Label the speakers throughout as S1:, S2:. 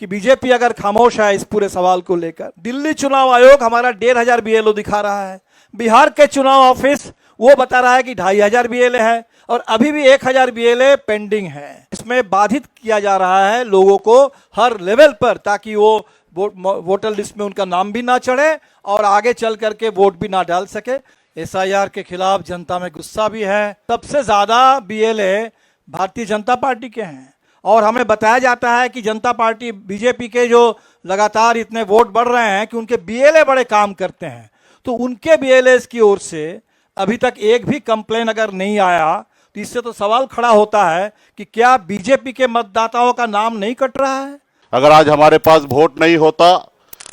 S1: कि बीजेपी अगर खामोश है इस पूरे सवाल को लेकर। दिल्ली चुनाव आयोग हमारा 1,500 बीएलओ दिखा रहा है, बिहार के चुनाव ऑफिस वो बता रहा है कि 2,500 बीएलए है और अभी भी 1,000 बीएलए पेंडिंग है। इसमें बाधित किया जा रहा है लोगों को हर लेवल पर, ताकि वो वोटर लिस्ट में उनका नाम भी ना चढ़े और आगे चल करके वोट भी ना डाल सके। एसआईआर के खिलाफ जनता में गुस्सा भी है। सबसे ज्यादा बीएलए भारतीय जनता पार्टी के हैं और हमें बताया जाता है कि जनता पार्टी बीजेपी के जो लगातार इतने वोट बढ़ रहे हैं कि उनके बीएलए बड़े काम करते हैं, तो उनके बीएलए की ओर से अभी तक एक भी कंप्लेन अगर नहीं आया तो इससे तो सवाल खड़ा होता है कि क्या बीजेपी के मतदाताओं का नाम नहीं कट रहा है।
S2: अगर आज हमारे पास वोट नहीं होता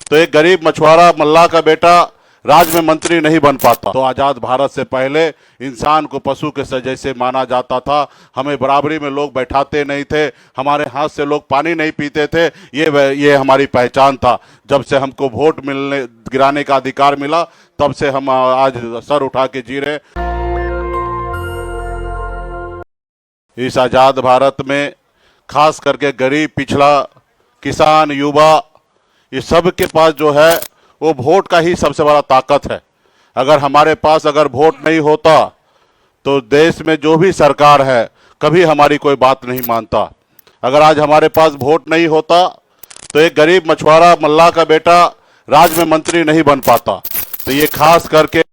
S2: तो एक गरीब मछुआरा मल्लाह का बेटा राज्य में मंत्री नहीं बन पाता। तो आजाद भारत से पहले इंसान को पशु के जैसे माना जाता था, हमें बराबरी में लोग बैठाते नहीं थे, हमारे हाथ से लोग पानी नहीं पीते थे, ये हमारी पहचान था। जब से हमको वोट गिराने का अधिकार मिला तब से हम आज सर उठा के जी रहे। इस आजाद भारत में खास करके गरीब, पिछड़ा, किसान, युवा, ये सब के पास जो है वो वोट का ही सबसे बड़ा ताकत है। अगर हमारे पास अगर वोट नहीं होता तो देश में जो भी सरकार है कभी हमारी कोई बात नहीं मानता। अगर आज हमारे पास वोट नहीं होता तो एक गरीब मछुआरा मल्लाह का बेटा राज्य में मंत्री नहीं बन पाता। तो ये खास करके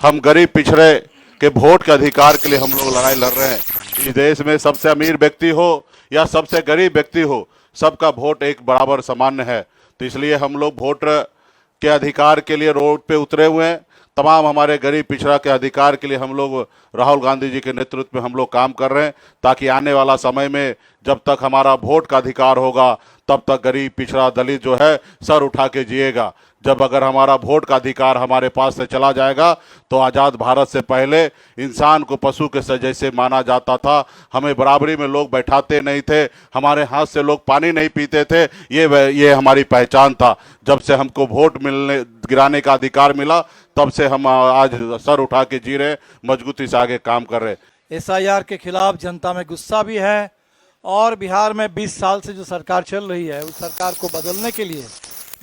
S2: हम गरीब पिछड़े के वोट के अधिकार के लिए हम लोग लड़ाई लड़ रहे हैं। इस देश में सबसे अमीर व्यक्ति हो या सबसे गरीब व्यक्ति हो, सबका वोट एक बराबर सामान्य है। तो इसलिए हम लोग वोट के अधिकार के लिए रोड पे उतरे हुए हैं। तमाम हमारे गरीब पिछड़ा के अधिकार के लिए हम लोग राहुल गांधी जी के नेतृत्व में हम लोग काम कर रहे हैं, ताकि आने वाला समय में जब तक हमारा वोट का अधिकार होगा तब तक गरीब, पिछड़ा, दलित जो है सर उठा के जिएगा। जब अगर हमारा वोट का अधिकार हमारे पास से चला जाएगा तो आज़ाद भारत से पहले इंसान को पशु के जैसे माना जाता था, हमें बराबरी में लोग बैठाते नहीं थे, हमारे हाथ से लोग पानी नहीं पीते थे, ये हमारी पहचान था। जब से हमको वोट गिराने का अधिकार मिला तब से हम आज सर उठा के जी रहे, मजबूती से आगे काम कर रहे।
S1: एसआईआर के खिलाफ जनता में गुस्सा भी है और बिहार में 20 साल से जो सरकार चल रही है उस सरकार को बदलने के लिए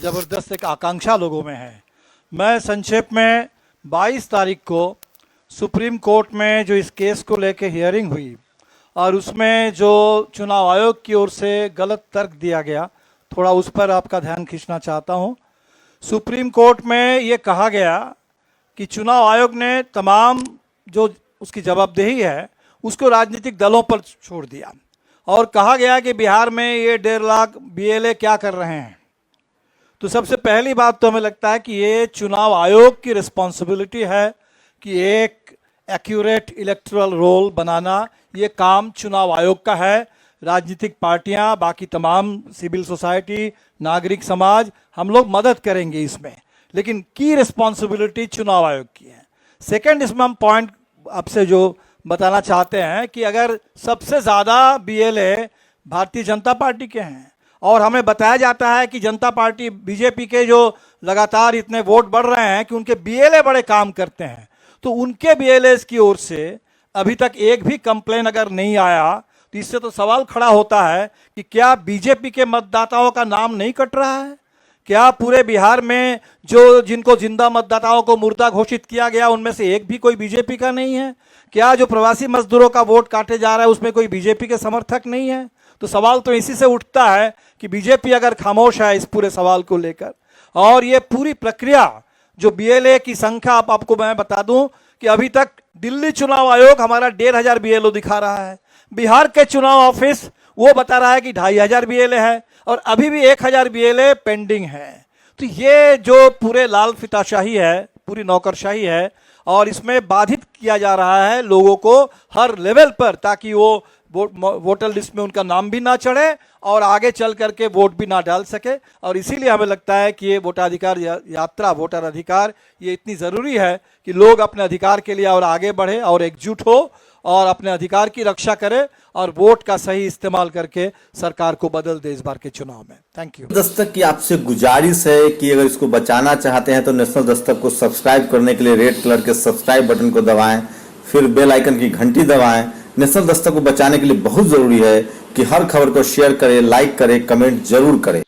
S1: ज़बरदस्त एक आकांक्षा लोगों में है। मैं संक्षेप में 22 तारीख को सुप्रीम कोर्ट में जो इस केस को लेके हियरिंग हुई और उसमें जो चुनाव आयोग की ओर से गलत तर्क दिया गया, थोड़ा उस पर आपका ध्यान खींचना चाहता हूं। सुप्रीम कोर्ट में ये कहा गया कि चुनाव आयोग ने तमाम जो उसकी जवाबदेही है उसको राजनीतिक दलों पर छोड़ दिया और कहा गया कि बिहार में ये 1.5 लाख बीएलए क्या कर रहे हैं। तो सबसे पहली बात तो हमें लगता है कि ये चुनाव आयोग की रिस्पॉन्सिबिलिटी है कि एक एक्यूरेट इलेक्टोरल रोल बनाना, ये काम चुनाव आयोग का है। राजनीतिक पार्टियां, बाकी तमाम सिविल सोसाइटी, नागरिक समाज, हम लोग मदद करेंगे इसमें, लेकिन की रिस्पॉन्सिबिलिटी चुनाव आयोग की है। सेकंड, इसमें हम पॉइंट आपसे जो बताना चाहते हैं कि अगर सबसे ज़्यादा बीएलए भारतीय जनता पार्टी के हैं और हमें बताया जाता है कि जनता पार्टी बीजेपी के जो लगातार इतने वोट बढ़ रहे हैं कि उनके बीएलए बड़े काम करते हैं, तो उनके बीएलए की ओर से अभी तक एक भी कंप्लेन अगर नहीं आया तो इससे तो सवाल खड़ा होता है कि क्या बीजेपी के मतदाताओं का नाम नहीं कट रहा है। क्या पूरे बिहार में जो जिनको जिंदा मतदाताओं को मुर्दा घोषित किया गया उनमें से एक भी कोई बीजेपी का नहीं है। क्या जो प्रवासी मजदूरों का वोट काटे जा रहा है उसमें कोई बीजेपी के समर्थक नहीं है। तो सवाल तो इसी से उठता है कि बीजेपी अगर खामोश है इस पूरे सवाल को लेकर। और ये पूरी प्रक्रिया जो बीएलए की संख्या आपको मैं बता दूं कि अभी तक दिल्ली चुनाव आयोग हमारा 1,500 बीएलओ दिखा रहा है, बिहार के चुनाव ऑफिस वो बता रहा है कि 2,500 बीएलए है और अभी भी 1,000 बीएलए पेंडिंग है। तो ये जो पूरे लाल फिताशाही है, पूरी नौकरशाही है और इसमें बाधित किया जा रहा है लोगों को हर लेवल पर, ताकि वो वोटर लिस्ट में उनका नाम भी ना चढ़े और आगे चल करके वोट भी ना डाल सके। और इसीलिए हमें लगता है कि ये वोटाधिकार यात्रा, वोटर अधिकार, ये इतनी ज़रूरी है कि लोग अपने अधिकार के लिए और आगे बढ़े और एकजुट हो और अपने अधिकार की रक्षा करे और वोट का सही इस्तेमाल करके सरकार को बदल दे इस बार के चुनाव में। Thank you.
S3: दस्तक की आपसे गुजारिश है कि अगर इसको बचाना चाहते हैं तो नेशनल दस्तक को सब्सक्राइब करने के लिए रेड कलर के सब्सक्राइब बटन को दबाएं, फिर बेल आइकन की घंटी दबाएं, नेशनल दस्तक को बचाने के लिए बहुत जरूरी है कि हर खबर को शेयर करें, लाइक करें, कमेंट जरूर करें।